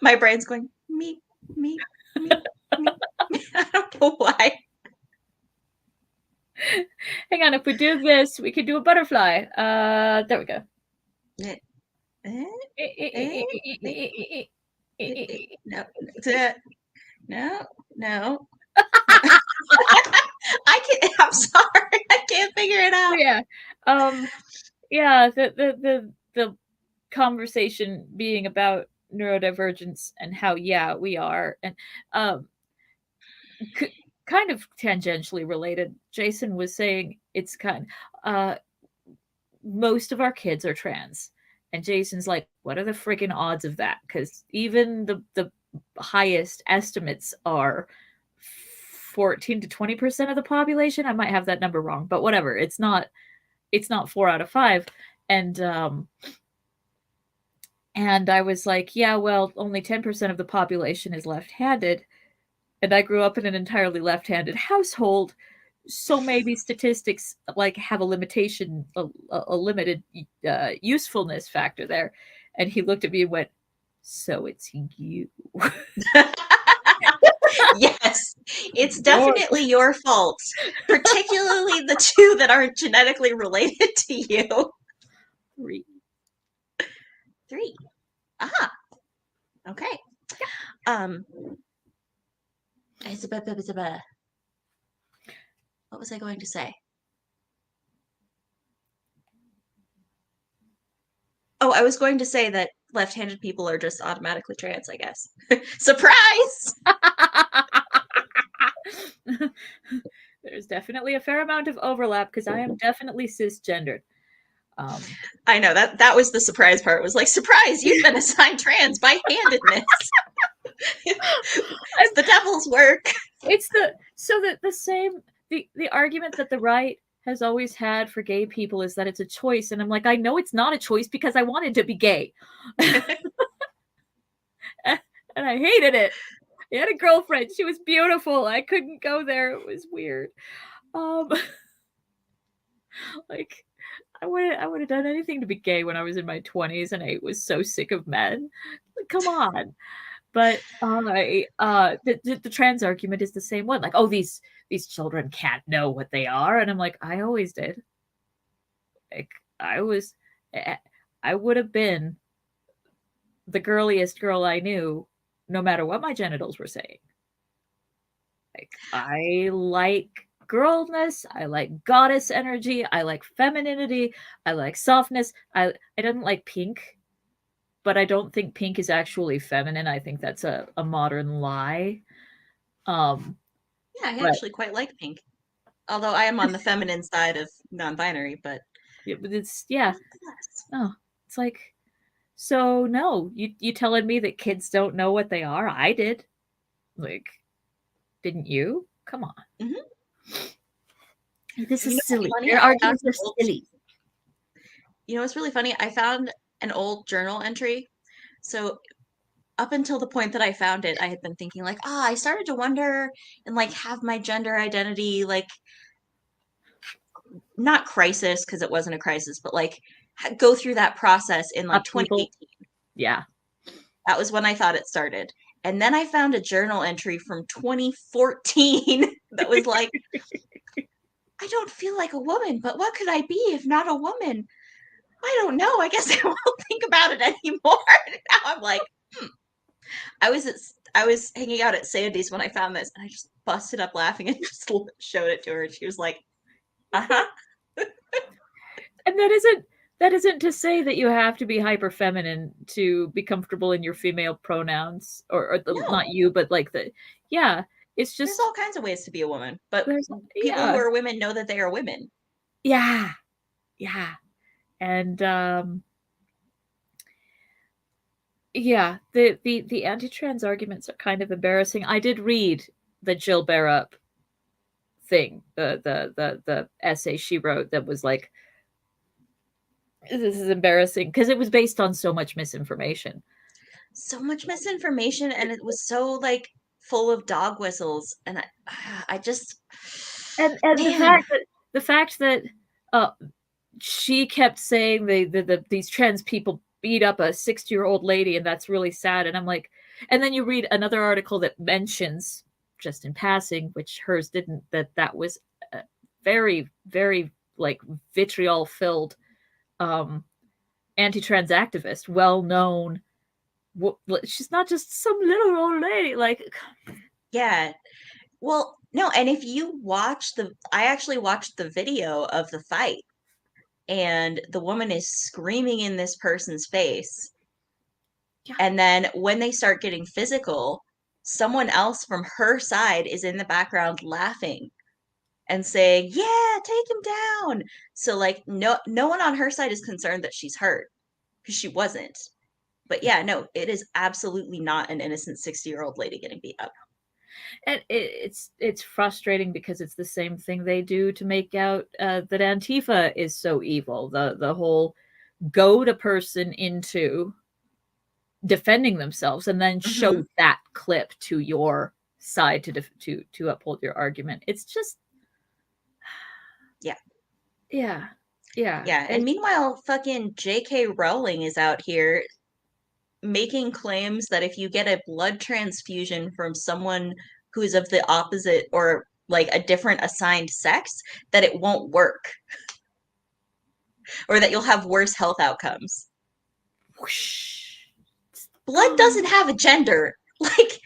My brain's going, me, me, me, me. I don't know why. Hang on, if we do this, we could do a butterfly. There we go. No, no, no. I'm sorry, I can't figure it out. Yeah. Yeah, the conversation being about neurodivergence and how we are, and kind of tangentially related. Jason was saying it's most of our kids are trans, and Jason's like, what are the friggin' odds of that? Because even the highest estimates are 14 to 20% of the population. I might have that number wrong, but whatever. It's not 4 out of 5. And I was like, yeah, well, only 10% of the population is left-handed, and I grew up in an entirely left-handed household, so maybe statistics like have a limitation, a limited usefulness factor there. And he looked at me and went, so it's you. Yes, it's definitely your fault, particularly the two that aren't genetically related to you. 3. 3. Ah, okay. What was I going to say? Oh, I was going to say that left-handed people are just automatically trans, I guess. Surprise! There's definitely a fair amount of overlap because I am definitely cisgendered. I know that was the surprise part. It was like, surprise, you've been assigned trans by handedness. It's the devil's work. It's the same the argument that the right has always had for gay people is that it's a choice, and I'm like, I know it's not a choice because I wanted to be gay. And I hated it. I had a girlfriend. She was beautiful. I couldn't go there. It was weird. Like I would have done anything to be gay when I was in my 20s, and I was so sick of men. Come on. But the trans argument is the same one. Like, oh, these children can't know what they are, and I'm like, I always did. Like, I would have been the girliest girl I knew, no matter what my genitals were saying. Like, I like girlness, I like goddess energy, I like femininity, I like softness. I didn't like pink, but I don't think pink is actually feminine. I think that's a modern lie. Yeah, I actually quite like pink. Although I am on the feminine side of non-binary, but it's no, it's like, so no, you telling me that kids don't know what they are? I did. Like, didn't you? Come on. Mm-hmm. This is silly. Their arguments are silly. You know what's really funny? I found an old journal entry. So up until the point that I found it, I had been thinking like, I started to wonder and like have my gender identity like not crisis because it wasn't a crisis, but like go through that process in like 2018. Yeah. That was when I thought it started. And then I found a journal entry from 2014 that was like, I don't feel like a woman, but what could I be if not a woman? I don't know. I guess I won't think about it anymore. Now I'm like, I was hanging out at Sandy's when I found this, and I just busted up laughing and just showed it to her. And she was like, "Uh-huh." And that isn't to say that you have to be hyper feminine to be comfortable in your female pronouns, or no. Not you, but like it's just there's all kinds of ways to be a woman, but people who are women know that they are women. Yeah, and the anti-trans arguments are kind of embarrassing. I did read the Jill Barup thing, the essay she wrote that was like, this is embarrassing because it was based on so much misinformation. So much misinformation, and it was so like full of dog whistles, and I just and the fact that she kept saying these trans people beat up a 60-year-old lady, and that's really sad. And I'm like, and then you read another article that mentions, just in passing, which hers didn't, that was a very, very like vitriol filled anti-trans activist, well known. She's not just some little old lady. Like, Yeah. Well, no, and if you watch I actually watched the video of the fight, and the woman is screaming in this person's face. yeah. And then when they start getting physical, someone else from her side is in the background laughing and saying, "Yeah, take him down." So like no one on her side is concerned that she's hurt, because she wasn't. But yeah, no, it is absolutely not an innocent 60-year-old lady getting beat up. And it's frustrating because it's the same thing they do to make out that Antifa is so evil. The whole goad a person into defending themselves and then show Mm-hmm. that clip to your side to uphold your argument. It's just Yeah. yeah, yeah. Yeah. And meanwhile, fucking J.K. Rowling is out here making claims that if you get a blood transfusion from someone who's of the opposite or like a different assigned sex, that it won't work, or that you'll have worse health outcomes. Whoosh. Blood doesn't have a gender. Like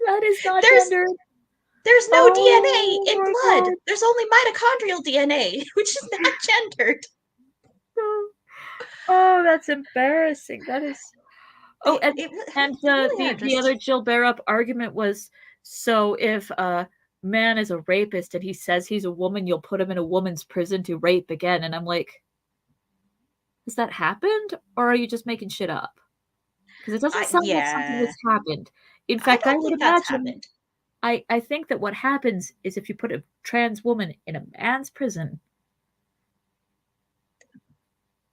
That is not there's gendered. there's no DNA Oh in my blood. god. There's only mitochondrial DNA, which is not gendered. Oh, that's embarrassing. That is. Oh, They and really are the other just. Jill Barup argument was, so if a man is a rapist and he says he's a woman, you'll put him in a woman's prison to rape again. And I'm like, has that happened, or are you just making shit up? Because it doesn't sound like something Yeah, that's happened. In I fact, I don't would think that's imagine, happened. I think that what happens is if you put a trans woman in a man's prison,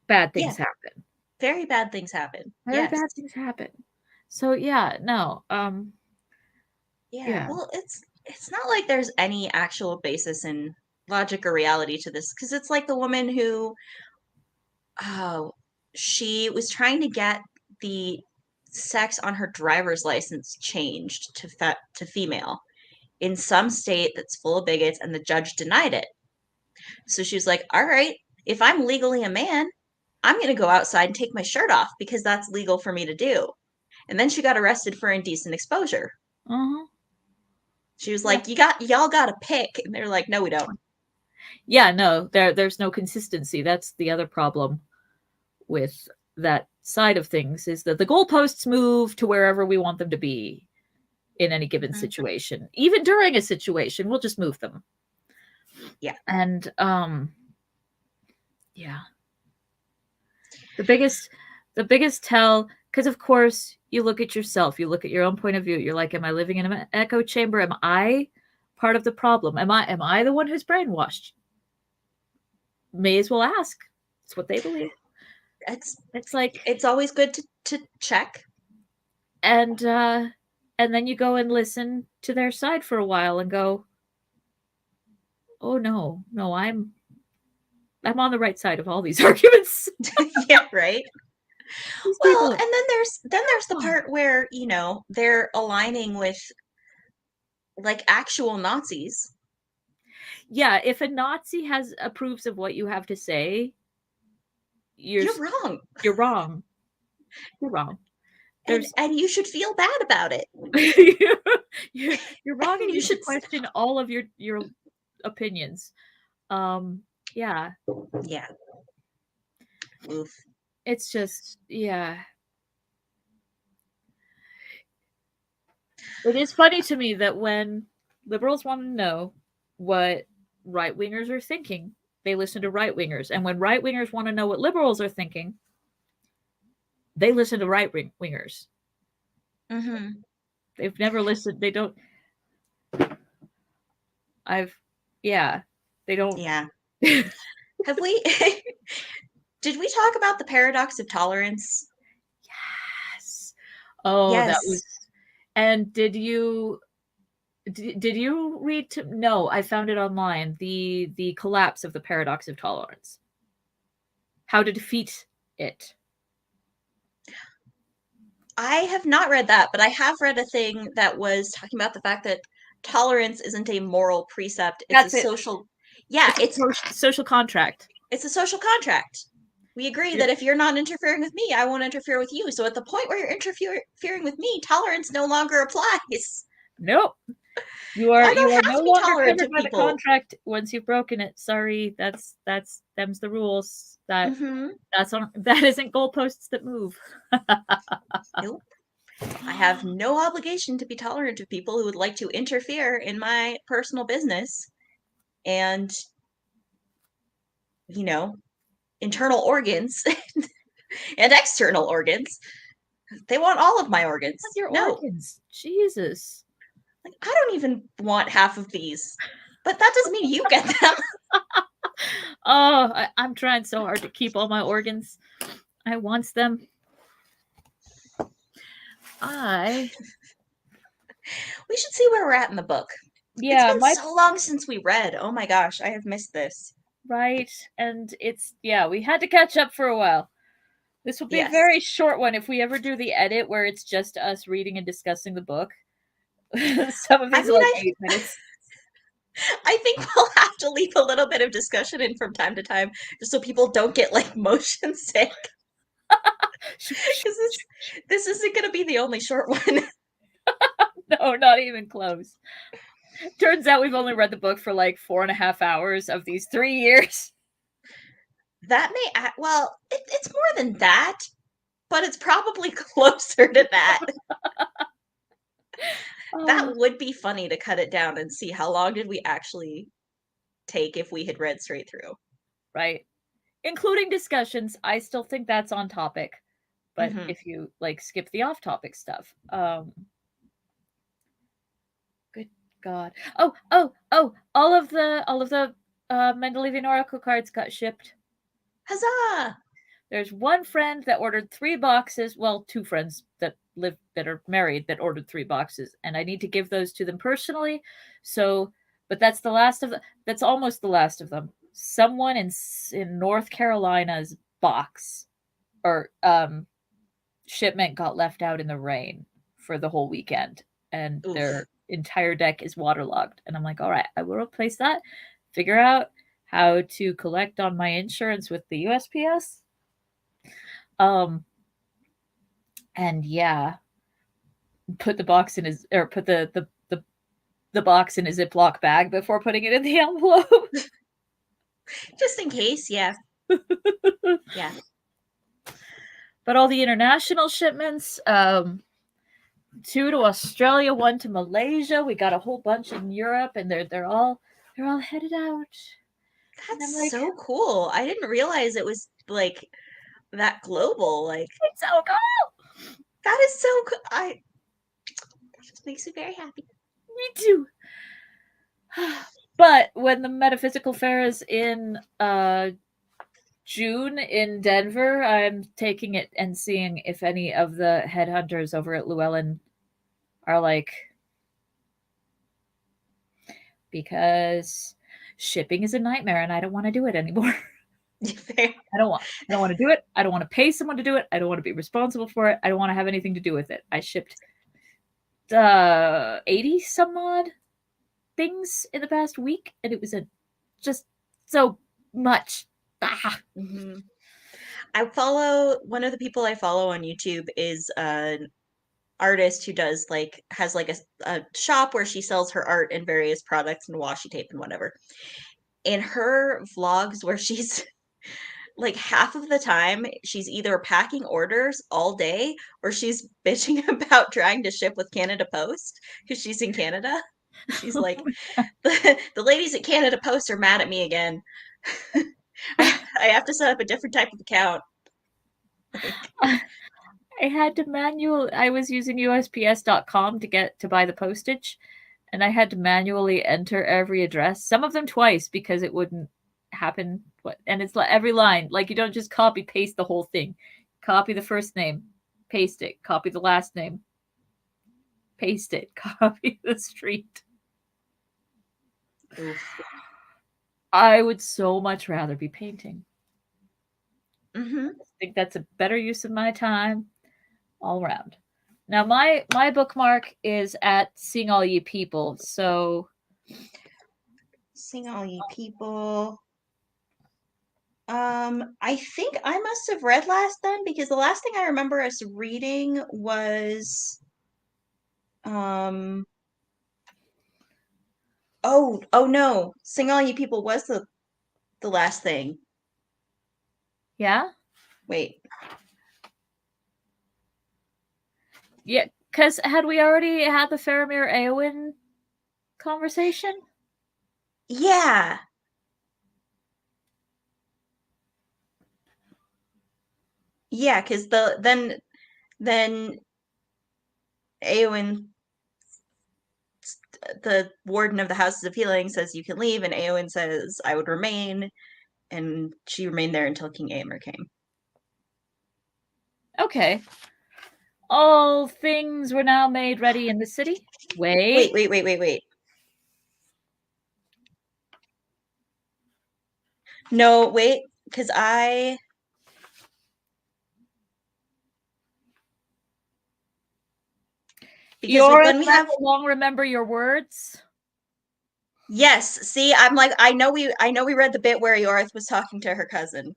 bad Yeah, things happen. very bad things happen. Very Yes. bad things happen. So yeah, no, Yeah, yeah, well, it's not like there's any actual basis in logic or reality to this, because it's like the woman who, oh, she was trying to get the sex on her driver's license changed to female in some state that's full of bigots, and the judge denied it. So she was like, "All right, if I'm legally a man, I'm going to go outside and take my shirt off because that's legal for me to do." And then she got arrested for indecent exposure. uh-huh. She was Yeah. like, y'all got to pick." And they're like, "No, we don't." Yeah, no, there's no consistency. That's the other problem with that side of things, is that the goalposts move to wherever we want them to be in any given Mhm. situation. Even during a situation, we'll just move them. Yeah. And yeah. The biggest tell, because of course you look at yourself, you look at your own point of view, you're like, am I living in an echo chamber? Am I part of the problem? Am I the one who's brainwashed? May as well ask. It's what they believe. It's It's like, it's always good to check. and then you go and listen to their side for a while and go, oh no, no, I'm on the right side of all these arguments. Yeah, right. These Well, people, and then there's the oh, part where, they're aligning with like actual Nazis. yeah, if a Nazi has approves of what you have to say, you're You're wrong. you're wrong. You're wrong. And There's and you should feel bad about it. you're wrong, and You you should should question all of your opinions. Um, yeah, Yeah. Oof. it's just yeah. It is funny to me that when liberals want to know what right wingers are thinking, they listen to right wingers, and when right wingers want to know what liberals are thinking, they listen to right wingers. Mm-hmm. They've never listened. They don't. I've yeah. They don't. Yeah. Have we did we talk about the paradox of tolerance? Yes. Oh, that was. Yes. And did you read no, I found it online. The collapse of the paradox of tolerance. How to defeat it. I have not read that, but I have read a thing that was talking about the fact that tolerance isn't a moral precept, it's a That's it. social, yeah, It's a social contract. it's a social contract. We agree You're, that if you're not interfering with me, I won't interfere with you. So at the point where you're interfering with me, tolerance no longer applies. nope. I You don't are have no to be longer tolerant covered of by the people. contract once you've broken it. Sorry, that's them's the rules. Hmm. That's on that isn't goalposts that move. Nope. I have no obligation to be tolerant of people who would like to interfere in my personal business and, you know, internal organs and external organs. They want all of my Not organs. your No, organs. Jesus. like, I don't even want half of these, but that doesn't mean you get them. Oh, I'm trying so hard to keep all my organs. I wants them. I We should see where we're at in the book. It's yeah, been my so long since we read. Oh my gosh, I have missed this. right, and it's yeah, we had to catch up for a while. This will be a Yes. very short one if we ever do the edit where it's just us reading and discussing the book. Some of I these are mean, like 8 minutes. I think we'll have to leave a little bit of discussion in from time to time just so people don't get like motion sick. Because this isn't going to be the only short one. No, not even close. Turns out we've only read the book for like 4.5 hours of these 3 years. That may, well, it's more than that, but it's probably closer to that. Oh, That would be funny to cut it down and see how long did we actually take if we had read straight through. right. Including discussions, I still think that's on topic. But Hmm. if you like skip the off topic stuff, good God. Oh, all of the Mendelian Oracle cards got shipped. Huzzah! There's one friend that ordered 3 boxes. Well, two friends that live that are married that ordered 3 boxes, and I need to give those to them personally. So, but that's the last of the, that's almost the last of them. Someone in North Carolina's box or shipment got left out in the rain for the whole weekend, and their Oof. entire deck is waterlogged. And I'm like, all right, I will replace that. Figure out how to collect on my insurance with the USPS. Um, and yeah, put the box in his or put the box in a Ziploc bag before putting it in the envelope. Just in case, yeah. Yeah. But all the international shipments, 2 to Australia, 1 to Malaysia. We got a whole bunch in Europe, and they're all headed out. And I'm That's like, so cool. I didn't realize it was like that global. Like, it's so cool. that is so cool. That just makes me very happy. Me too. But when the metaphysical fair is in June in Denver, I'm taking it and seeing if any of the headhunters over at Llewellyn are like, because shipping is a nightmare and I don't want to do it anymore. I don't want to do it. I don't want to pay someone to do it. I don't want to be responsible for it. I don't want to have anything to do with it. I shipped 80 some odd things in the past week, and it was just so much. Ah. Hmm. I follow one of the people I follow on YouTube is an artist who does like has like a shop where she sells her art and various products and washi tape and whatever. In her vlogs where she's like half of the time she's either packing orders all day or she's bitching about trying to ship with Canada Post because she's in Canada. She's like, the ladies at Canada Post are mad at me again. I have to set up a different type of account. Like, I had to I was using USPS.com to buy the postage, and I had to manually enter every address, some of them twice because it wouldn't happen. And it's like every line, like you don't just copy paste the whole thing. Copy the first name, paste it. Copy the last name, paste it. Copy the street. oof. I would so much rather be painting. Hmm. I think that's a better use of my time all around. Now my bookmark is at Seeing All Ye People, so Sing All Ye People. I think I must have read last then because the last thing I remember us reading was um oh no. Sing All Ye People was the last thing. yeah. Wait. Yeah, because had we already had the Faramir Eowyn conversation? Yeah. Yeah, because then Eowyn, the warden of the Houses of Healing, says you can leave, and Eowyn says I would remain, and she remained there until King Aemir came. Okay. All things were now made ready in the city. Wait, Wait. wait, wait, wait, wait. No, wait, because Yoris, when we let have the long remember your words. yes, see, I'm like I know we read the bit where Yorith was talking to her cousin.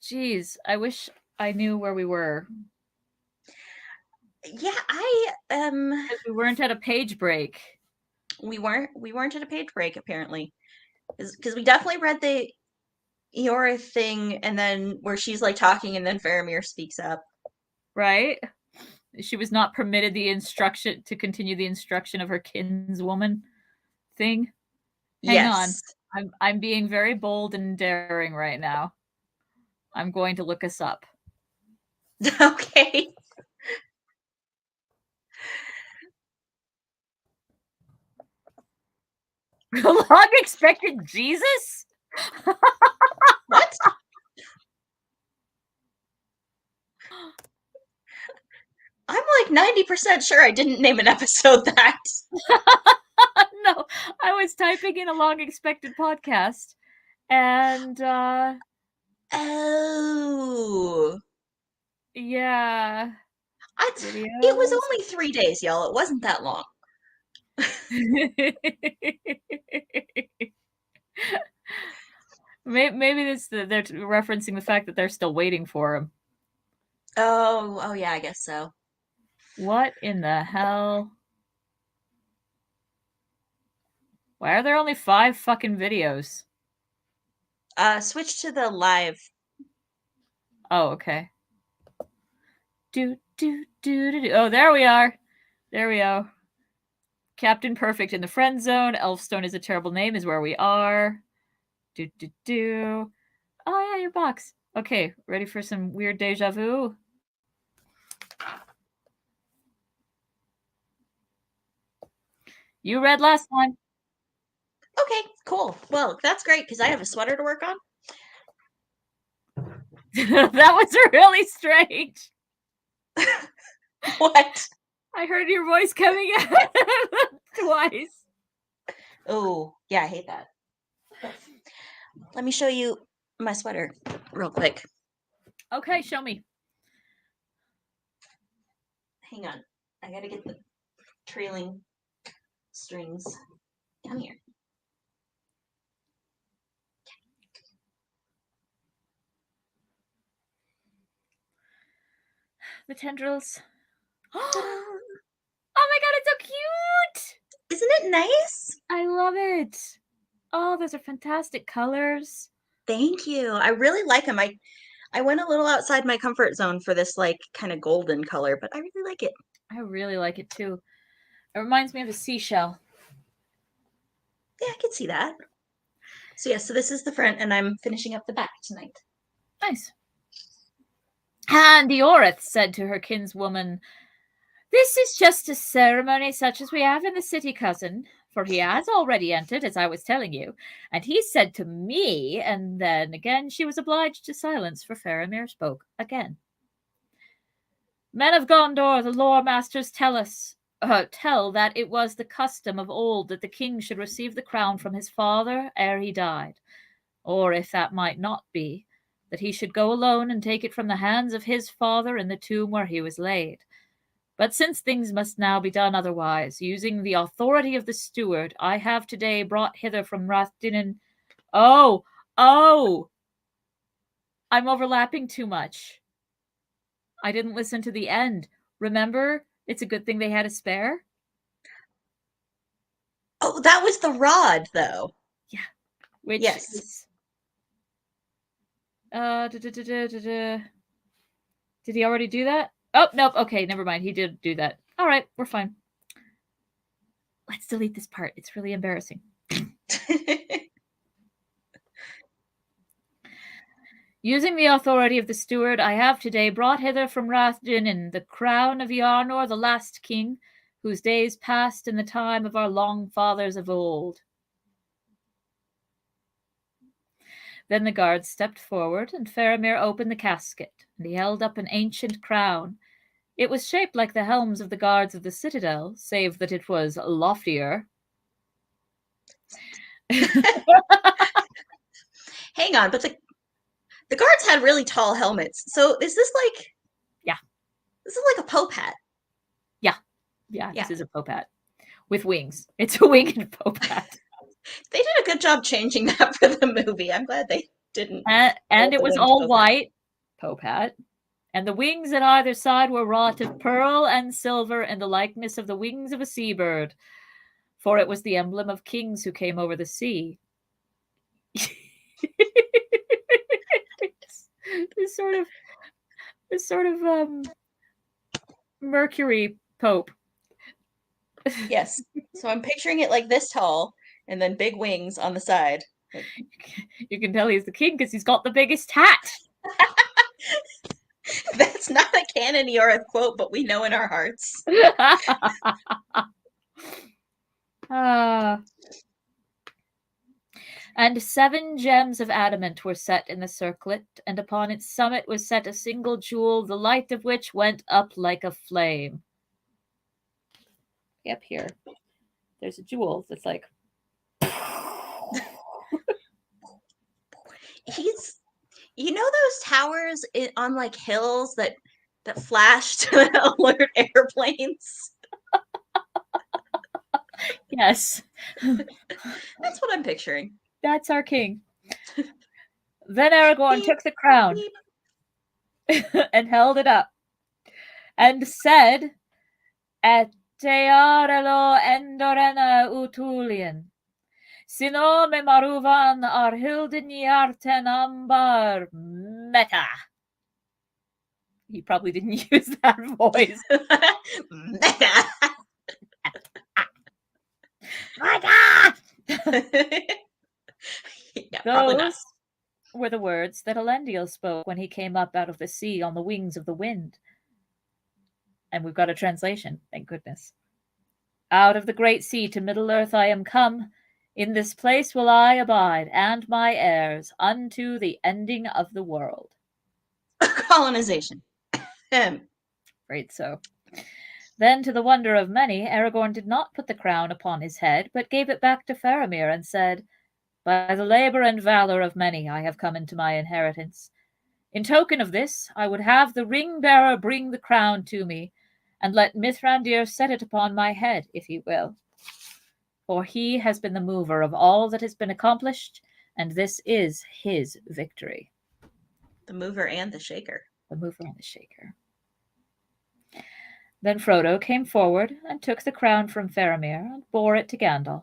Geez, I wish I knew where we were. Yeah, Because we weren't at a page break. we weren't at a page break apparently. Because we definitely read the Eora thing and then where she's like talking and then Faramir speaks up. Right? She was not permitted the instruction to continue the instruction of her kinswoman thing. Hang on. Yes. I'm being very bold and daring right now. I'm going to look us up. Okay. Long expected Jesus? What? I'm like 90% sure I didn't name an episode that. No, I was typing in a long expected podcast and Oh. yeah. It was Videos. only 3 days, y'all. It wasn't that long. Maybe they're referencing the fact that they're still waiting for him. Oh yeah, I guess so. What in the hell? Why are there only 5 fucking videos? Switch to the live. Oh, okay. Do. Oh, there we are. There we go. Captain Perfect in the friend zone. Elfstone is a terrible name is where we are. Do. Oh yeah, your box. Okay, ready for some weird deja vu? You read last one. Okay, cool. Well, that's great because I have a sweater to work on. That was really strange. What? I heard your voice coming out twice. Oh, yeah, I hate that. Let me show you my sweater real quick. Okay, show me. Hang on. I gotta get the trailing strings. Come here. The tendrils. Ta-da! Oh my god, it's so cute! Isn't it nice? I love it. Oh, those are fantastic colors. Thank you. I really like them. I went a little outside my comfort zone for this like kind of golden color, but I really like it. I really like it too. It reminds me of a seashell. Yeah, I can see that. So yeah, so this is the front and I'm finishing up the back tonight. Nice. And Eorith said to her kinswoman, "This is just a ceremony such as we have in the city, cousin, for he has already entered, as I was telling you, and he said to me," and then again she was obliged to silence, for Faramir spoke again. "Men of Gondor, the lore masters tell that it was the custom of old that the king should receive the crown from his father ere he died. or if that might not be, that he should go alone and take it from the hands of his father in the tomb where he was laid. But since things must now be done otherwise, using the authority of the steward, I have today brought hither from Rathdinin. Oh, I'm overlapping too much. I didn't listen to the end. Remember, it's a good thing they had a spare? Oh, that was the rod, though. Yeah. Which Yes. is Did he already do that? Oh, nope. Okay, never mind. He did do that. All right, we're fine. Let's delete this part. It's really embarrassing. Using the authority of the steward, I have today brought hither from Rathdin the crown of Yarnor, the last king, whose days passed in the time of our long fathers of old. Then the guards stepped forward, and Faramir opened the casket, and he held up an ancient crown. It was shaped like the helms of the guards of the citadel, save that it was loftier. Hang on, but the guards had really tall helmets. So is this like... Yeah. This is like a Pope hat. Yeah, this is a Pope hat. With wings. It's a winged Pope hat. They did a good job changing that for the movie. I'm glad they didn't. And it was all white, Pope hat. And the wings at either side were wrought of pearl and silver in the likeness of the wings of a seabird, for it was the emblem of kings who came over the sea. This sort of Mercury Pope. Yes. So I'm picturing it like this tall, and then big wings on the side. You can tell he's the king because he's got the biggest hat. That's not a canon Eorith quote, but we know in our hearts. And 7 gems of adamant were set in the circlet, and upon its summit was set a single jewel, the light of which went up like a flame. Up here, there's a jewel that's like... He's... You know those towers on like hills that flash to alert airplanes? Yes. That's what I'm picturing. That's our king. Then Aragorn took the crown and held it up and said, Et tearelo endorena utulian. Sino me maruvan ar hilden yarten ambar meta. He probably didn't use that voice. Meta. Yeah, Those were the words that Elendil spoke when he came up out of the sea on the wings of the wind. And we've got a translation, thank goodness. Out of the great sea to Middle-earth I am come. In this place will I abide, and my heirs, unto the ending of the world. Colonization. Right so. Then, to the wonder of many, Aragorn did not put the crown upon his head, but gave it back to Faramir and said, By the labour and valour of many I have come into my inheritance. In token of this, I would have the ring-bearer bring the crown to me, and let Mithrandir set it upon my head, if he will. For he has been the mover of all that has been accomplished, and this is his victory. The mover and the shaker. The mover and the shaker. Then Frodo came forward and took the crown from Faramir and bore it to Gandalf.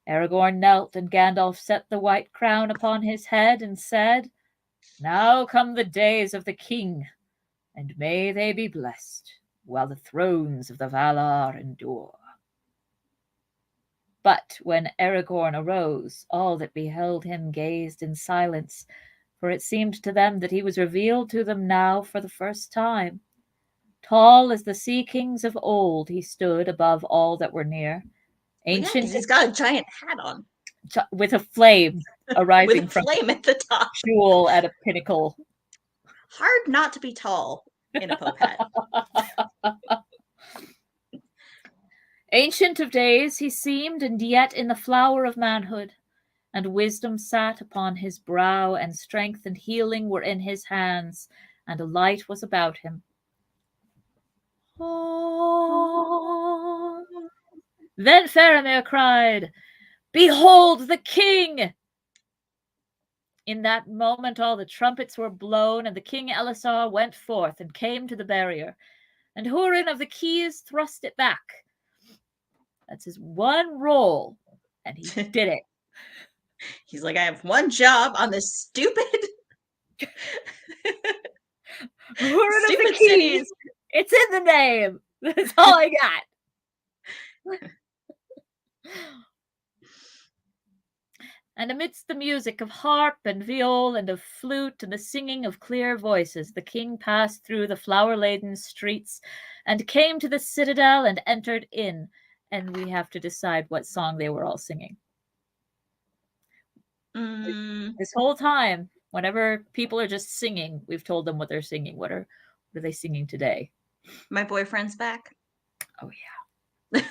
Aragorn knelt, and Gandalf set the white crown upon his head and said, Now come the days of the king, and may they be blessed, while the thrones of the Valar endure. But when Aragorn arose, all that beheld him gazed in silence, for it seemed to them that he was revealed to them now for the first time. Tall as the sea kings of old, he stood above all that were near. Ancient, he's got a giant hat on. With a flame arising with a flame at the top. Jewel at a pinnacle. Hard not to be tall in a Pope hat. Ancient of days he seemed, and yet in the flower of manhood. and wisdom sat upon his brow, and strength and healing were in his hands, and a light was about him. Oh. Then Faramir cried, "Behold the king!" In that moment all the trumpets were blown, and the King Elisar went forth and came to the barrier, and Hurin of the Keys thrust it back. That's his one roll, and he did it. He's like, I have one job on this stupid Hurin of the stupid city. Keys. It's in the name. That's all I got. And amidst the music of harp and viol and of flute and the singing of clear voices, the king passed through the flower-laden streets and came to the citadel and entered in. And we have to decide what song they were all singing. This whole time, whenever people are just singing, we've told them what they're singing. What are they singing today? My boyfriend's back. Oh, yeah.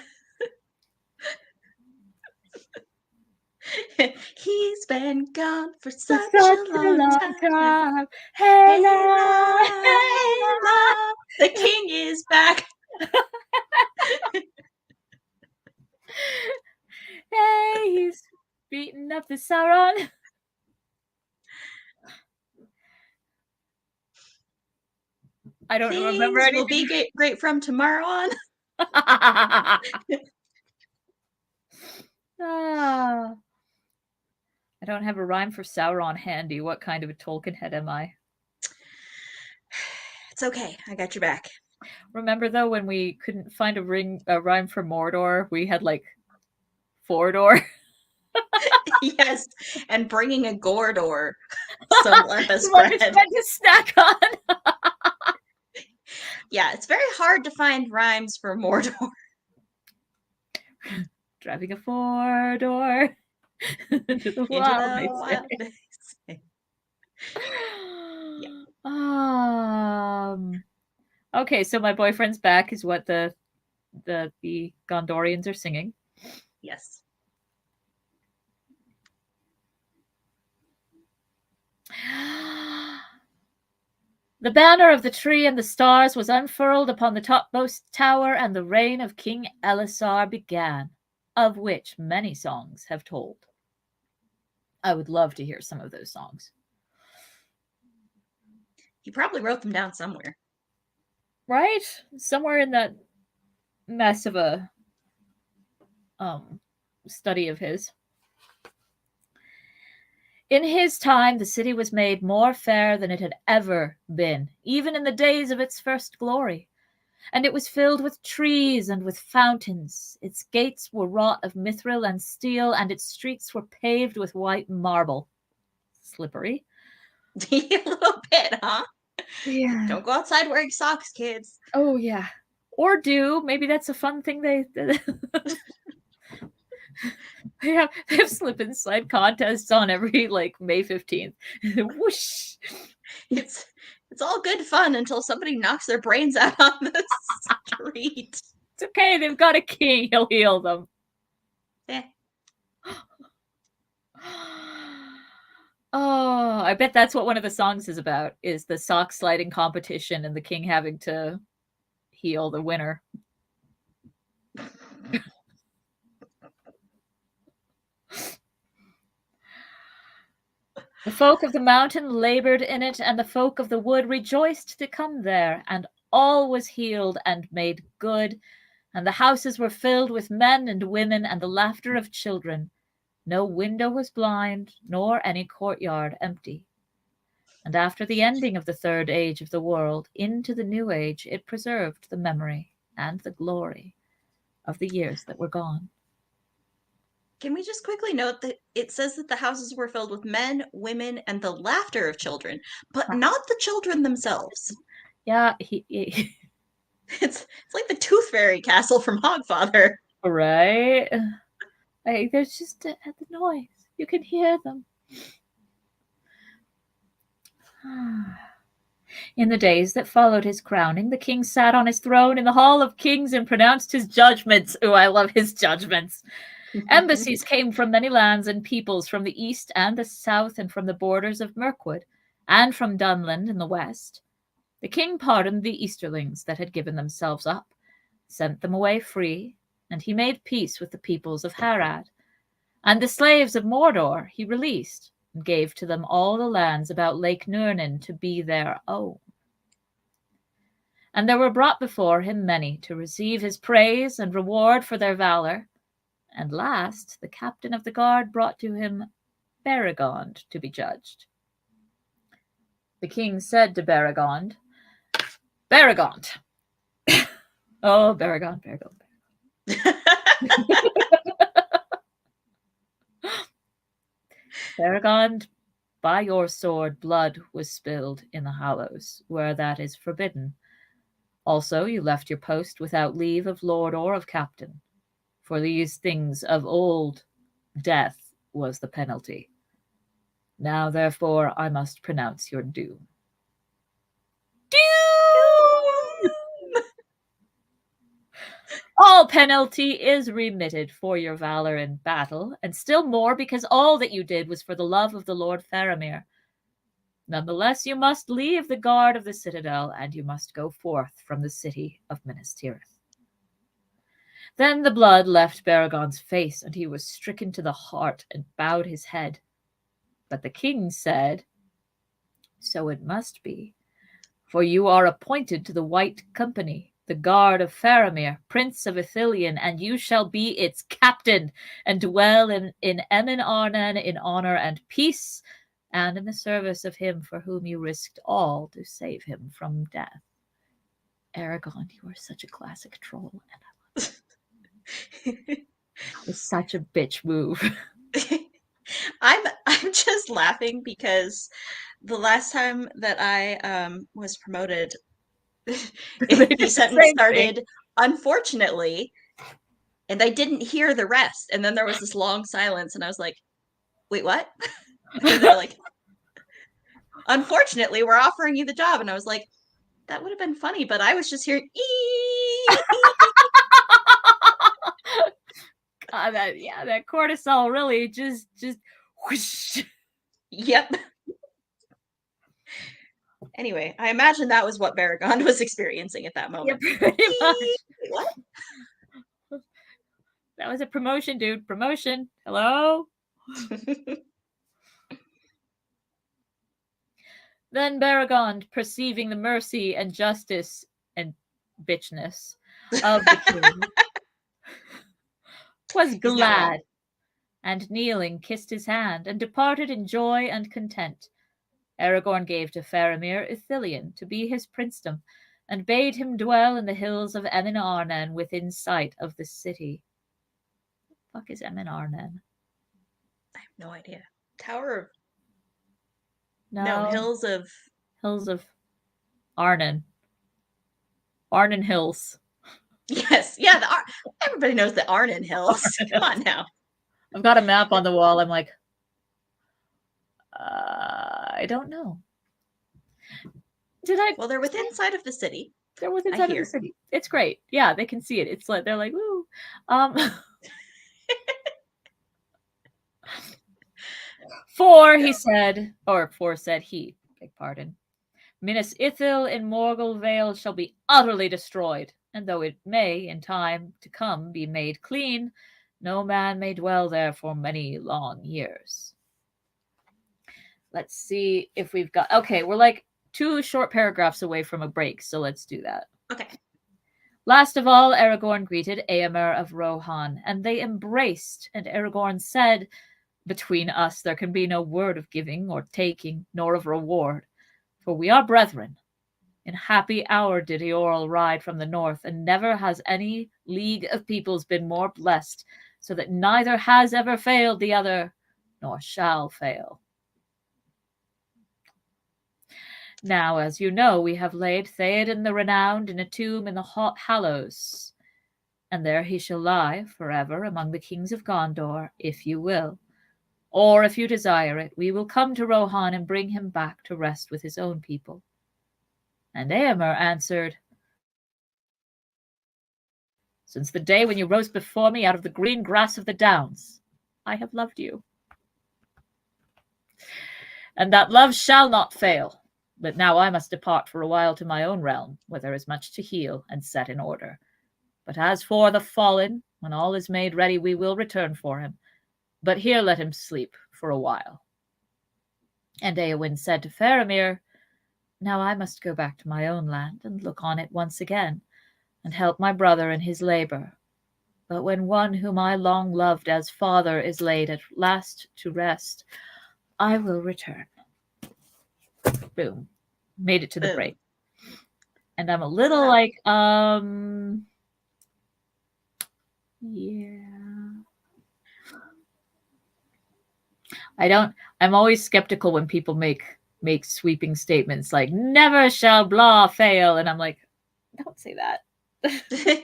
He's been gone for such a long time. Hey, la, hey, la. The king is back. Hey, he's beating up the Sauron. I don't remember anything. Will be great from tomorrow on. I don't have a rhyme for Sauron handy. What kind of a Tolkien head am I? It's okay. I got your back. Remember, though, when we couldn't find a rhyme for Mordor, we had, like, Fordor. Yes, and bringing a Gordor. Some lettuce bread. to snack on. Yeah, it's very hard to find rhymes for Mordor. Driving a four-door into the wild yeah. Okay, so my boyfriend's back is what the Gondorians are singing. Yes. The banner of the tree and the stars was unfurled upon the topmost tower, and the reign of King Elisar began, of which many songs have told. I would love to hear some of those songs. He probably wrote them down somewhere. Right? Somewhere in that mess of a study of his. In his time, the city was made more fair than it had ever been, even in the days of its first glory. And it was filled with trees and with fountains. Its gates were wrought of mithril and steel, and its streets were paved with white marble. Slippery. A little bit, huh? Yeah. Don't go outside wearing socks, kids. Oh, yeah. Or do. Maybe that's a fun thing they have slip and slide contests on every May 15th. Whoosh. It's all good fun until somebody knocks their brains out on the street. It's okay, they've got a king, he'll heal them. Yeah. Oh, I bet that's what one of the songs is about, is the sock sliding competition and the king having to heal the winner. The folk of the mountain labored in it, and the folk of the wood rejoiced to come there, and all was healed and made good, and the houses were filled with men and women and the laughter of children. No window was blind, nor any courtyard empty. And after the ending of the third age of the world, into the new age, it preserved the memory and the glory of the years that were gone. Can we just quickly note that it says that the houses were filled with men, women, and the laughter of children, but not the children themselves. Yeah, It's like the Tooth Fairy castle from Hogfather. Right? There's just the noise. You can hear them. In the days that followed his crowning, the king sat on his throne in the Hall of Kings and pronounced his judgments. Oh, I love his judgments. Embassies came from many lands and peoples, from the east and the south, and from the borders of Mirkwood, and from Dunland in the west. The king pardoned the Easterlings that had given themselves up, sent them away free, and he made peace with the peoples of Harad. And the slaves of Mordor he released, and gave to them all the lands about Lake Nurnin to be their own. And there were brought before him many to receive his praise and reward for their valor. And last, the captain of the guard brought to him Beregond to be judged. The king said to Beregond, Beregond. Oh, Beregond, Beregond. Beregond, by your sword blood was spilled in the Hallows, where that is forbidden. Also you left your post without leave of lord or of captain. For these things of old, death was the penalty. Now, therefore, I must pronounce your doom. Doom! All penalty is remitted for your valor in battle, and still more because all that you did was for the love of the Lord Faramir. Nonetheless, you must leave the guard of the citadel, and you must go forth from the city of Minas Tirith. Then the blood left Beregond's face, and he was stricken to the heart and bowed his head. But the king said, So it must be, for you are appointed to the White Company, the guard of Faramir, Prince of Ithilien, and you shall be its captain, and dwell in Emin Arnan in honor and peace, and in the service of him for whom you risked all to save him from death. Aragorn, you are such a classic troll, and I love it. It was such a bitch move. I'm just laughing because the last time that I was promoted, the sentence started, unfortunately, and I didn't hear the rest. And then there was this long silence, and I was like, wait, what? And they're like, unfortunately, we're offering you the job. And I was like, that would have been funny, but I was just hearing, God, that cortisol really just whoosh. Yep. Anyway, I imagine that was what Beregond was experiencing at that moment. Yeah, pretty much. What? That was a promotion, dude. Promotion. Hello? Then Beregond, perceiving the mercy and justice and bitchness of the king, was glad, and kneeling kissed his hand, and departed in joy and content. Aragorn gave to Faramir Ithilien to be his princedom, and bade him dwell in the hills of Emin Arnan within sight of the city. What the fuck is Emin Arnan? I have no idea. Tower of... No, Hills of Arnan. Arnan Hills. Yes, yeah, everybody knows the Arnan Hills. Come on now. I've got a map on the wall. I'm like, I don't know. Well, they're within sight of the city. They're within sight of the city. It's great. Yeah, they can see it. It's like they're like, woo. For said he, beg pardon, Minas Ithil in Morgul Vale shall be utterly destroyed, and though it may, in time to come, be made clean, no man may dwell there for many long years. Let's see if we've got... Okay, we're like 2 short paragraphs away from a break, so let's do that. Okay. Last of all, Aragorn greeted Eomer of Rohan, and they embraced, and Aragorn said, Between us there can be no word of giving or taking, nor of reward, for we are brethren. In happy hour did Eorl ride from the north, and never has any league of peoples been more blessed, so that neither has ever failed the other, nor shall fail. Now, as you know, we have laid Theoden the Renowned in a tomb in the Hallows, and there he shall lie forever among the kings of Gondor, if you will. Or, if you desire it, we will come to Rohan and bring him back to rest with his own people. And Eomer answered, Since the day when you rose before me out of the green grass of the downs, I have loved you. And that love shall not fail. But now I must depart for a while to my own realm, where there is much to heal and set in order. But as for the fallen, when all is made ready, we will return for him. But here let him sleep for a while. And Eowyn said to Faramir, now I must go back to my own land and look on it once again, and help my brother in his labor. But when one whom I long loved as father is laid at last to rest, I will return. Boom. Made it to the break. And I'm a little like, yeah. I'm always skeptical when people make sweeping statements like, never shall blah fail. And I'm like, don't say that. You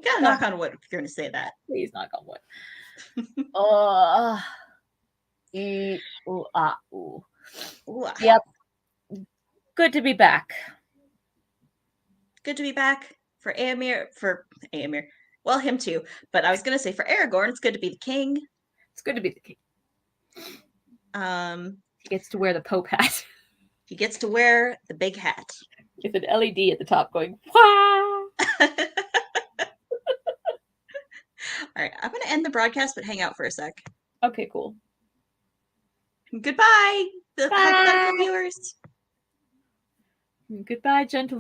gotta knock on wood if you're going to say that. Please knock on wood. Yep. Good to be back. Good to be back for Éomer. Well, him too. But I was going to say for Aragorn, it's good to be the king. It's good to be the king. He gets to wear the Pope hat. He gets to wear the big hat. With an LED at the top going, wah! All right, I'm going to end the broadcast, but hang out for a sec. Okay, cool. Goodbye, the hypothetical viewers. Goodbye, gentle